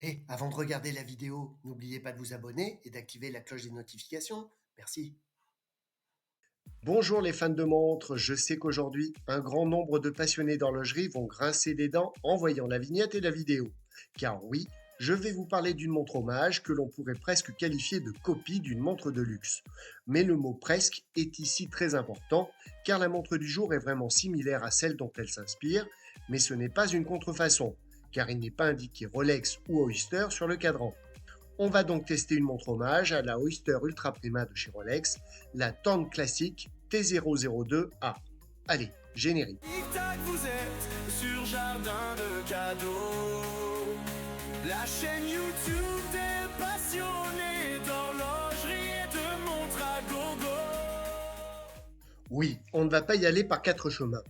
Et avant de regarder la vidéo, n'oubliez pas de vous abonner et d'activer la cloche des notifications. Merci. Bonjour les fans de montres, je sais qu'aujourd'hui, un grand nombre de passionnés d'horlogerie vont grincer des dents en voyant la vignette et la vidéo. Car oui, je vais vous parler d'une montre hommage que l'on pourrait presque qualifier de copie d'une montre de luxe. Mais le mot presque est ici très important, car la montre du jour est vraiment similaire à celle dont elle s'inspire, mais ce n'est pas une contrefaçon, car il n'est pas indiqué Rolex ou Oyster sur le cadran. On va donc tester une montre hommage à la Oyster Ultra Prima de chez Rolex, la Torn Classic T002A. Allez, générique. Tic-tac, vous êtes sur Jardin de cadeaux. La chaîne YouTube des passionnés d'horlogerie et de montres à gogo. Oui, on ne va pas y aller par quatre chemins.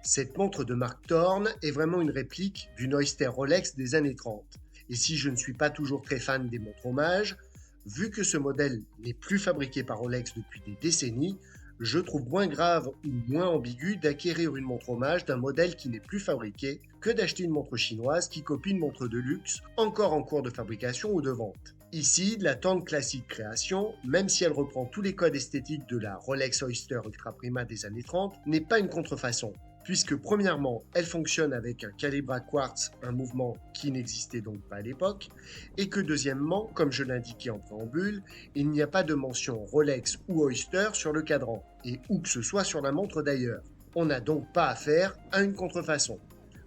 Cette montre de marque Torn est vraiment une réplique d'une Oyster Rolex des années 30. Et si je ne suis pas toujours très fan des montres hommages, vu que ce modèle n'est plus fabriqué par Rolex depuis des décennies, je trouve moins grave ou moins ambigu d'acquérir une montre hommage d'un modèle qui n'est plus fabriqué que d'acheter une montre chinoise qui copie une montre de luxe encore en cours de fabrication ou de vente. Ici, la Torn Classic Création, même si elle reprend tous les codes esthétiques de la Rolex Oyster Ultra Prima des années 30, n'est pas une contrefaçon, puisque premièrement, elle fonctionne avec un calibre à quartz, un mouvement qui n'existait donc pas à l'époque, et que deuxièmement, comme je l'indiquais en préambule, il n'y a pas de mention Rolex ou Oyster sur le cadran, et où que ce soit sur la montre d'ailleurs. On n'a donc pas affaire à une contrefaçon.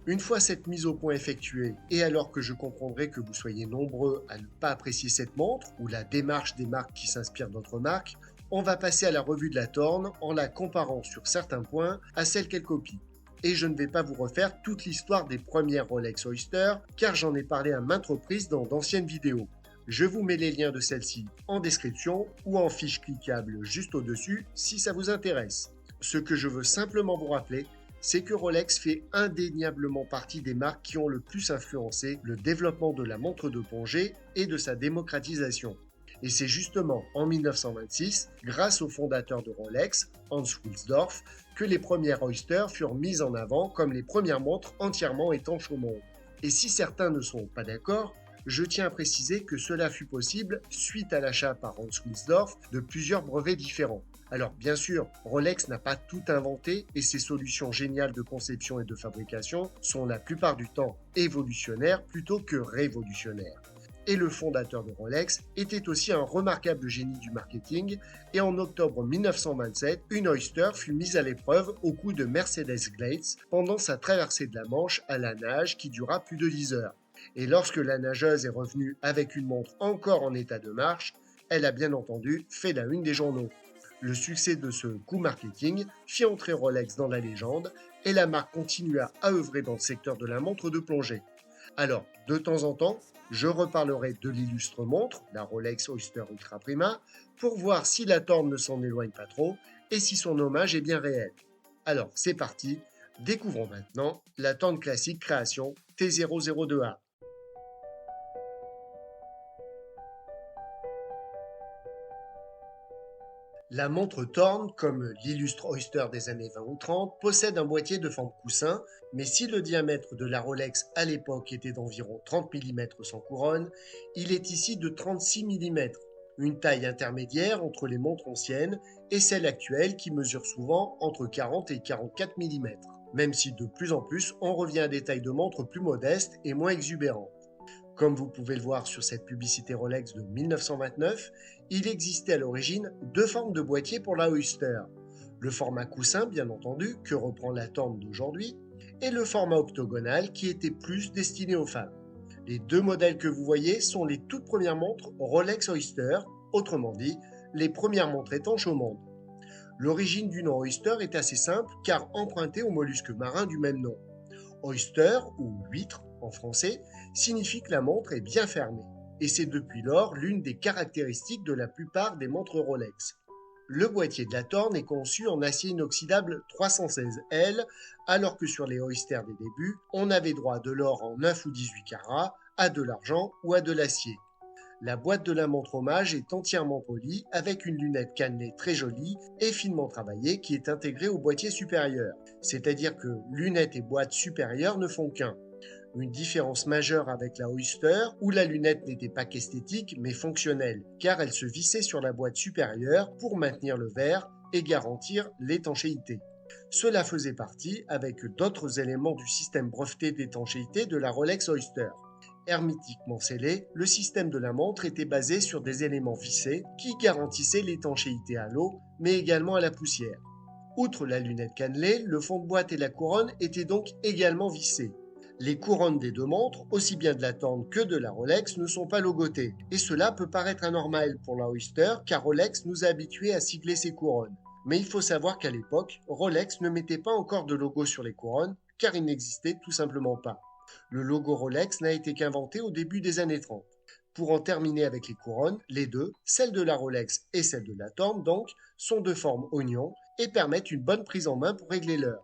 Une fois cette mise au point effectuée, et alors que je comprendrai que vous soyez nombreux à ne pas apprécier cette montre, ou la démarche des marques qui s'inspirent d'autres marques, on va passer à la revue de la Torn en la comparant sur certains points à celle qu'elle copie. Et je ne vais pas vous refaire toute l'histoire des premières Rolex Oyster, car j'en ai parlé à maintes reprises dans d'anciennes vidéos. Je vous mets les liens de celle-ci en description ou en fiche cliquable juste au-dessus si ça vous intéresse. Ce que je veux simplement vous rappeler, c'est que Rolex fait indéniablement partie des marques qui ont le plus influencé le développement de la montre de plongée et de sa démocratisation. Et c'est justement en 1926, grâce au fondateur de Rolex, Hans Wilsdorf, que les premières Oyster furent mises en avant comme les premières montres entièrement étanches au monde. Et si certains ne sont pas d'accord, je tiens à préciser que cela fut possible suite à l'achat par Hans Wilsdorf de plusieurs brevets différents. Alors bien sûr, Rolex n'a pas tout inventé et ses solutions géniales de conception et de fabrication sont la plupart du temps évolutionnaires plutôt que révolutionnaires. Et le fondateur de Rolex était aussi un remarquable génie du marketing et en octobre 1927, une Oyster fut mise à l'épreuve au coup de Mercedes Glades pendant sa traversée de la Manche à la nage qui dura plus de 10 heures. Et lorsque la nageuse est revenue avec une montre encore en état de marche, elle a bien entendu fait la une des journaux. Le succès de ce coup marketing fit entrer Rolex dans la légende et la marque continua à œuvrer dans le secteur de la montre de plongée. Alors, de temps en temps, je reparlerai de l'illustre montre, la Rolex Oyster Ultra Prima, pour voir si la Torn ne s'en éloigne pas trop et si son hommage est bien réel. Alors, c'est parti, découvrons maintenant la Torn Classic Création T002A. La montre Torn, comme l'illustre Oyster des années 20 ou 30, possède un boîtier de forme coussin, mais si le diamètre de la Rolex à l'époque était d'environ 30 mm sans couronne, il est ici de 36 mm, une taille intermédiaire entre les montres anciennes et celles actuelles qui mesurent souvent entre 40 et 44 mm, même si de plus en plus on revient à des tailles de montres plus modestes et moins exubérantes. Comme vous pouvez le voir sur cette publicité Rolex de 1929, il existait à l'origine deux formes de boîtier pour la Oyster. Le format coussin, bien entendu, que reprend la Torn d'aujourd'hui, et le format octogonal qui était plus destiné aux femmes. Les deux modèles que vous voyez sont les toutes premières montres Rolex Oyster, autrement dit, les premières montres étanches au monde. L'origine du nom Oyster est assez simple car empruntée au mollusque marin du même nom. Oyster, ou huître en français, signifie que la montre est bien fermée, et c'est depuis lors l'une des caractéristiques de la plupart des montres Rolex. Le boîtier de la Torn est conçu en acier inoxydable 316L, alors que sur les Oyster des débuts, on avait droit de l'or en 9 ou 18 carats, à de l'argent ou à de l'acier. La boîte de la montre hommage est entièrement polie avec une lunette cannelée très jolie et finement travaillée qui est intégrée au boîtier supérieur. C'est-à-dire que lunette et boîte supérieure ne font qu'un. Une différence majeure avec la Oyster, où la lunette n'était pas qu'esthétique mais fonctionnelle, car elle se vissait sur la boîte supérieure pour maintenir le verre et garantir l'étanchéité. Cela faisait partie avec d'autres éléments du système breveté d'étanchéité de la Rolex Oyster. Hermétiquement scellé, le système de la montre était basé sur des éléments vissés qui garantissaient l'étanchéité à l'eau, mais également à la poussière. Outre la lunette cannelée, le fond de boîte et la couronne étaient donc également vissés. Les couronnes des deux montres, aussi bien de la Thorn que de la Rolex, ne sont pas logotées, et cela peut paraître anormal pour la Oyster car Rolex nous a habitués à sigler ses couronnes. Mais il faut savoir qu'à l'époque, Rolex ne mettait pas encore de logo sur les couronnes car il n'existait tout simplement pas. Le logo Rolex n'a été qu'inventé au début des années 30. Pour en terminer avec les couronnes, les deux, celle de la Rolex et celle de la Thorn donc, sont de forme oignon et permettent une bonne prise en main pour régler l'heure.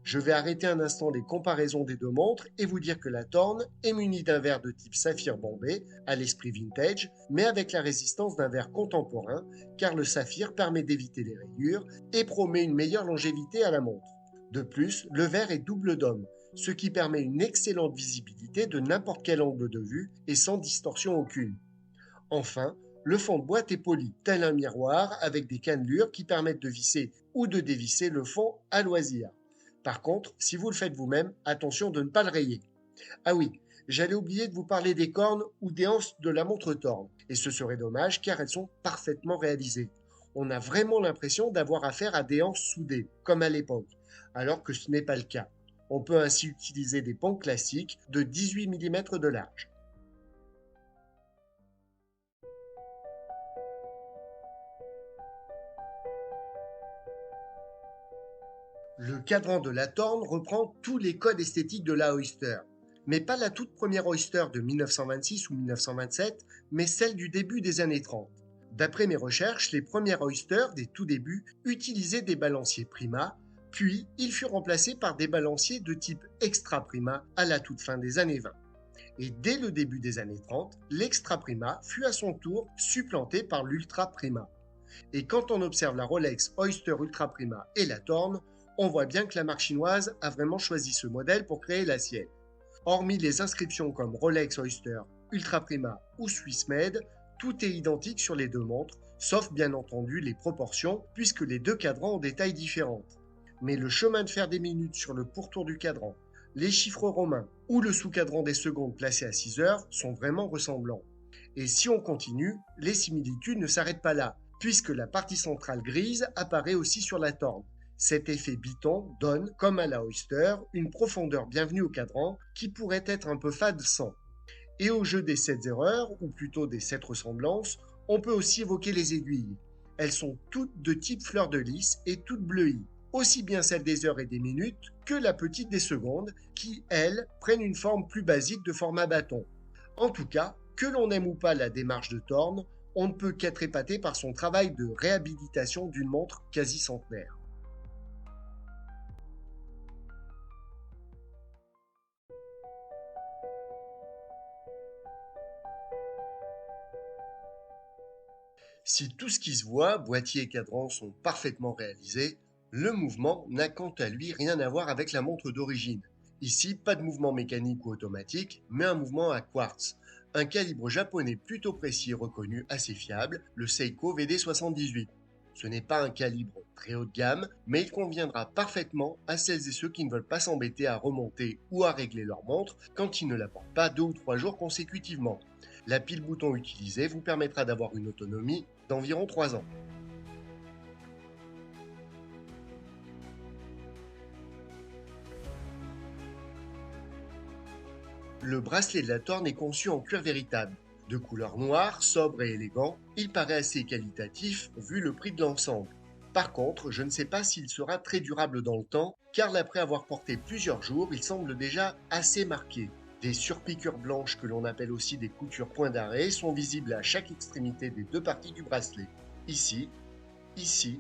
Je vais arrêter un instant les comparaisons des deux montres et vous dire que la Thorn est munie d'un verre de type saphir bombé, à l'esprit vintage, mais avec la résistance d'un verre contemporain, car le saphir permet d'éviter les rayures et promet une meilleure longévité à la montre. De plus, le verre est double dôme, ce qui permet une excellente visibilité de n'importe quel angle de vue et sans distorsion aucune. Enfin, le fond de boîte est poli, tel un miroir, avec des cannelures qui permettent de visser ou de dévisser le fond à loisir. Par contre, si vous le faites vous-même, attention de ne pas le rayer. Ah oui, j'allais oublier de vous parler des cornes ou des anses de la montre Thorn, et ce serait dommage car elles sont parfaitement réalisées. On a vraiment l'impression d'avoir affaire à des anses soudées, comme à l'époque, alors que ce n'est pas le cas. On peut ainsi utiliser des ponts classiques de 18 mm de large. Le cadran de la Thorn reprend tous les codes esthétiques de la Oyster, mais pas la toute première Oyster de 1926 ou 1927, mais celle du début des années 30. D'après mes recherches, les premières Oyster des tout débuts utilisaient des balanciers Prima, puis ils furent remplacés par des balanciers de type Extra Prima à la toute fin des années 20. Et dès le début des années 30, l'Extra Prima fut à son tour supplanté par l'Ultra Prima. Et quand on observe la Rolex Oyster Ultra Prima et la Thorn, on voit bien que la marque chinoise a vraiment choisi ce modèle pour créer la sienne. Hormis les inscriptions comme Rolex Oyster, Ultra Prima ou Swiss Made, tout est identique sur les deux montres, sauf bien entendu les proportions, puisque les deux cadrans ont des tailles différentes. Mais le chemin de fer des minutes sur le pourtour du cadran, les chiffres romains ou le sous-cadran des secondes placé à 6 heures sont vraiment ressemblants. Et si on continue, les similitudes ne s'arrêtent pas là, puisque la partie centrale grise apparaît aussi sur la Thorn. Cet effet biton donne, comme à la Oyster, une profondeur bienvenue au cadran qui pourrait être un peu fade sans. Et au jeu des 7 erreurs, ou plutôt des 7 ressemblances, on peut aussi évoquer les aiguilles. Elles sont toutes de type fleur de lys et toutes bleuies, aussi bien celles des heures et des minutes que la petite des secondes, qui, elles, prennent une forme plus basique de format bâton. En tout cas, que l'on aime ou pas la démarche de Thorn, on ne peut qu'être épaté par son travail de réhabilitation d'une montre quasi centenaire. Si tout ce qui se voit, boîtier et cadran, sont parfaitement réalisés, le mouvement n'a quant à lui rien à voir avec la montre d'origine. Ici, pas de mouvement mécanique ou automatique, mais un mouvement à quartz. Un calibre japonais plutôt précis et reconnu assez fiable, le Seiko VD78. Ce n'est pas un calibre très haut de gamme, mais il conviendra parfaitement à celles et ceux qui ne veulent pas s'embêter à remonter ou à régler leur montre quand ils ne la portent pas 2 ou 3 jours consécutivement. La pile bouton utilisée vous permettra d'avoir une autonomie d'environ 3 ans. Le bracelet de la Thorn est conçu en cuir véritable. De couleur noire, sobre et élégant, il paraît assez qualitatif vu le prix de l'ensemble. Par contre, je ne sais pas s'il sera très durable dans le temps, car après avoir porté plusieurs jours, il semble déjà assez marqué. Des surpiqûres blanches que l'on appelle aussi des coutures point d'arrêt sont visibles à chaque extrémité des deux parties du bracelet. Ici, ici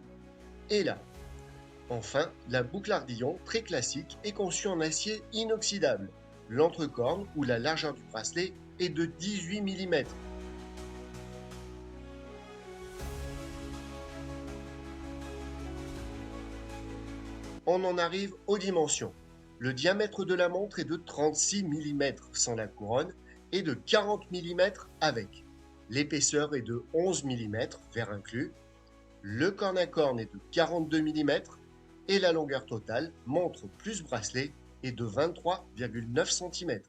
et là. Enfin, la boucle ardillon, très classique, est conçue en acier inoxydable. L'entrecorne ou la largeur du bracelet est de 18 mm. On en arrive aux dimensions. Le diamètre de la montre est de 36 mm sans la couronne et de 40 mm avec. L'épaisseur est de 11 mm, verre inclus. Le corne à corne est de 42 mm et la longueur totale, montre plus bracelet, est de 23,9 cm.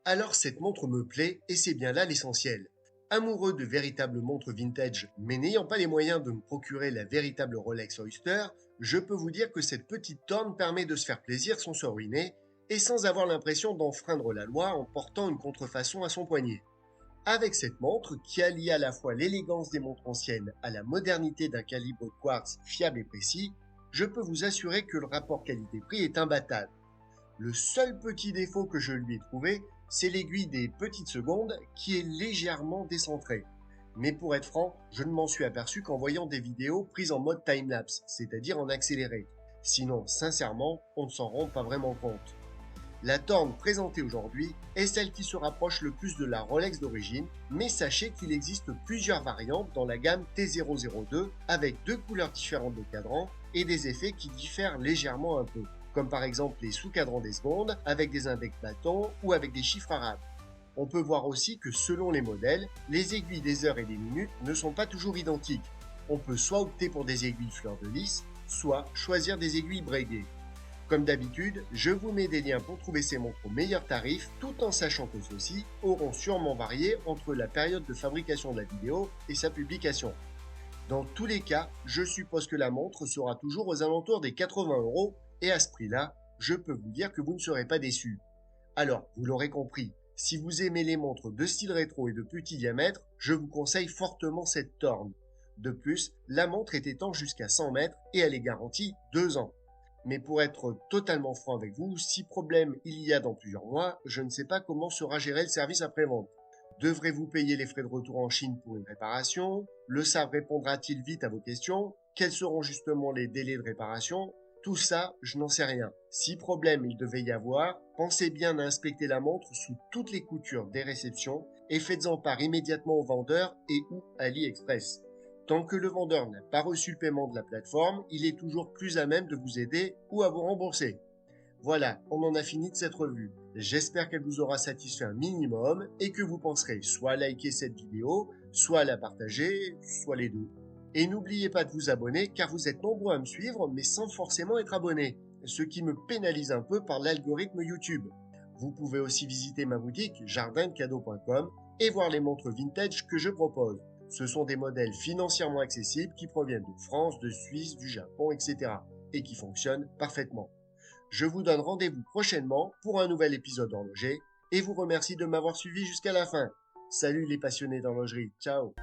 Alors cette montre me plaît et c'est bien là l'essentiel. Amoureux de véritables montres vintage, mais n'ayant pas les moyens de me procurer la véritable Rolex Oyster, je peux vous dire que cette petite torne permet de se faire plaisir sans se ruiner et sans avoir l'impression d'enfreindre la loi en portant une contrefaçon à son poignet. Avec cette montre, qui allie à la fois l'élégance des montres anciennes à la modernité d'un calibre quartz fiable et précis, je peux vous assurer que le rapport qualité-prix est imbattable. Le seul petit défaut que je lui ai trouvé, c'est l'aiguille des petites secondes qui est légèrement décentrée. Mais pour être franc, je ne m'en suis aperçu qu'en voyant des vidéos prises en mode time-lapse, c'est-à-dire en accéléré. Sinon, sincèrement, on ne s'en rend pas vraiment compte. La torne présentée aujourd'hui est celle qui se rapproche le plus de la Rolex d'origine, mais sachez qu'il existe plusieurs variantes dans la gamme T002 avec deux couleurs différentes de cadran et des effets qui diffèrent légèrement un peu, comme par exemple les sous-cadrans des secondes avec des index bâtons ou avec des chiffres arabes. On peut voir aussi que selon les modèles, les aiguilles des heures et des minutes ne sont pas toujours identiques. On peut soit opter pour des aiguilles fleur de lys, soit choisir des aiguilles braidées. Comme d'habitude, je vous mets des liens pour trouver ces montres au meilleur tarif, tout en sachant que ceux-ci auront sûrement varié entre la période de fabrication de la vidéo et sa publication. Dans tous les cas, je suppose que la montre sera toujours aux alentours des 80 € et à ce prix-là, je peux vous dire que vous ne serez pas déçus. Alors, vous l'aurez compris, si vous aimez les montres de style rétro et de petit diamètre, je vous conseille fortement cette torne. De plus, la montre est étanche jusqu'à 100 mètres et elle est garantie 2 ans. Mais pour être totalement franc avec vous, si problème il y a dans plusieurs mois, je ne sais pas comment sera géré le service après-vente. Devrez-vous payer les frais de retour en Chine pour une réparation? Le SAV répondra-t-il vite à vos questions? Quels seront justement les délais de réparation? Tout ça, je n'en sais rien. Si problème il devait y avoir, pensez bien à inspecter la montre sous toutes les coutures des réceptions et faites-en part immédiatement au vendeur et ou AliExpress. Tant que le vendeur n'a pas reçu le paiement de la plateforme, il est toujours plus à même de vous aider ou à vous rembourser. Voilà, on en a fini de cette revue. J'espère qu'elle vous aura satisfait un minimum et que vous penserez soit à liker cette vidéo, soit à la partager, soit les deux. Et n'oubliez pas de vous abonner car vous êtes nombreux à me suivre mais sans forcément être abonné, ce qui me pénalise un peu par l'algorithme YouTube. Vous pouvez aussi visiter ma boutique jardindecadeaux.com et voir les montres vintage que je propose. Ce sont des modèles financièrement accessibles qui proviennent de France, de Suisse, du Japon, etc. et qui fonctionnent parfaitement. Je vous donne rendez-vous prochainement pour un nouvel épisode d'Horloger et vous remercie de m'avoir suivi jusqu'à la fin. Salut les passionnés d'horlogerie, ciao!